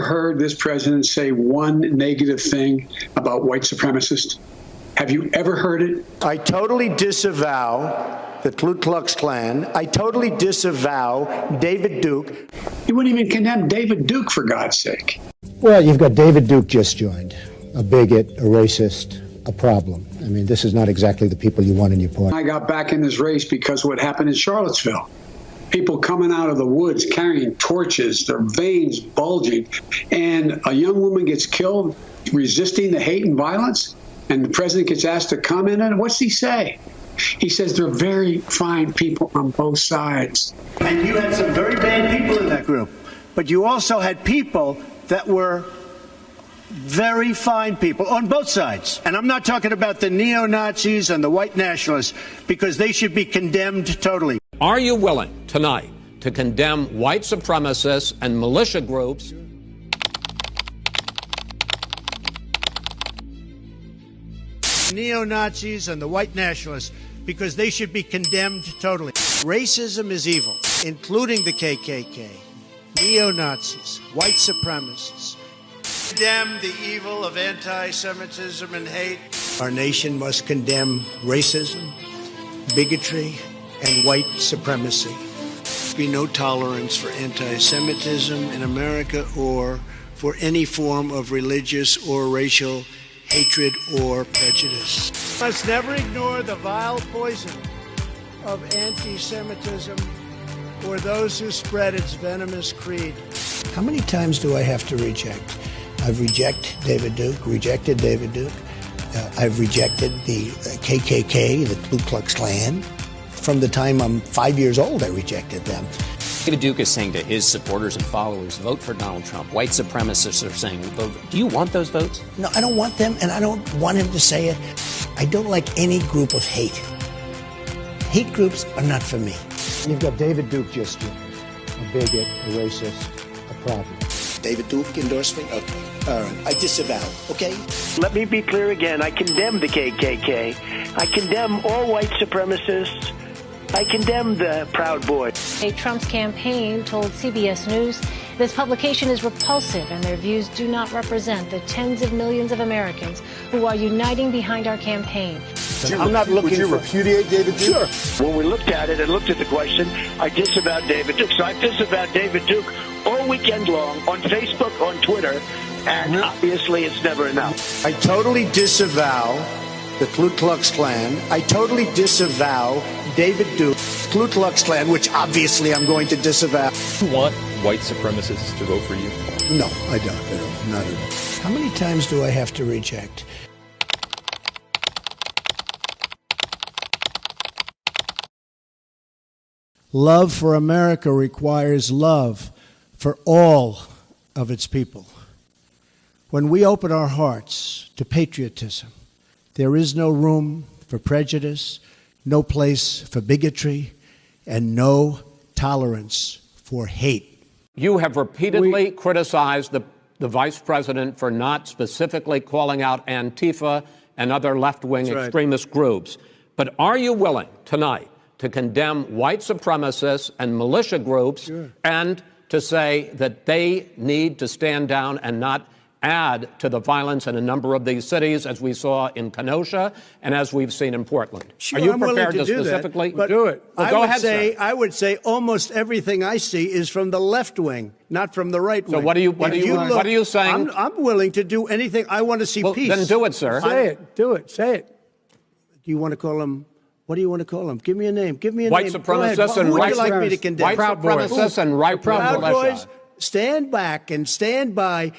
heard this president say one negative thing about white supremacists? Have you ever heard it? I totally disavow the Ku Klux Klan. I totally disavow David Duke. You wouldn't even condemn David Duke, for God's sake. Well, you've got David Duke just joined, a bigot, a racist, a problem. I mean, this is not exactly the people you want in your party. I got back in this race because of what happened in Charlottesville. People coming out of the woods carrying torches, their veins bulging, and a young woman gets killed resisting the hate and violence, and the president gets asked to comment on it. What's he say? He says they're very fine people on both sides. And you had some very bad people in that group, but you also had people that were very fine people on both sides. And I'm not talking about the neo-Nazis and the white nationalists, because they should be condemned totally. Are you willing tonight to condemn white supremacists and militia groups? Neo-Nazis and the white nationalists, because they should be condemned totally. Racism is evil, including the KKK, neo-Nazis, white supremacists. Condemn the evil of anti-Semitism and hate. Our nation must condemn racism, bigotry, and white supremacy. There be no tolerance for anti-Semitism in America or for any form of religious or racial hatred or prejudice. We must never ignore the vile poison of anti-Semitism or those who spread its venomous creed. How many times do I have to reject? I've rejected David Duke. I've rejected the KKK, the Ku Klux Klan. From the time I'm 5 years old, I rejected them. David Duke is saying to his supporters and followers, vote for Donald Trump. White supremacists are saying, vote. Do you want those votes? No, I don't want them, and I don't want him to say it. I don't like any group of hate. Hate groups are not for me. You've got David Duke just joined, a bigot, a racist, a problem. David Duke endorsement? Okay. All right. I disavow, okay? Let me be clear again. I condemn the KKK. I condemn all white supremacists. I condemn the Proud Boys. Trump's campaign told CBS News this publication is repulsive and their views do not represent the tens of millions of Americans who are uniting behind our campaign. I'm not looking Would you repudiate David Duke? Sure. When we looked at it and looked at the question, I disavowed David Duke. So I disavowed David Duke all weekend long on Facebook, on Twitter, and obviously it's never enough. I totally disavow the Ku Klux Klan. I totally disavow David Duke, Ku Klux Klan, which obviously I'm going to disavow. Do you want white supremacists to vote for you? No, I don't. I don't. Not at all. How many times do I have to reject? Love for America requires love for all of its people. When we open our hearts to patriotism, there is no room for prejudice, no place for bigotry, and no tolerance for hate. You have repeatedly criticized the vice president for not specifically calling out Antifa and other left-wing extremist groups. But are you willing tonight to condemn white supremacists and militia groups and to say that they need to stand down and not add to the violence in a number of these cities, as we saw in Kenosha and as we've seen in Portland? Sure, are you I'm prepared willing to do specifically that, but do it? Well, go ahead, sir. I would say almost everything I see is from the left wing, not from the right wing. So what are you saying? I'm willing to do anything. I want to see peace. Then do it, sir. Say it. Do it. Say it. Do you want to call him? What do you want to call him? Give me a name. Give me a white name. Supremacists and Who would white you like me to condemn? White supremacists and right Proud militia. Boys, stand back and stand by.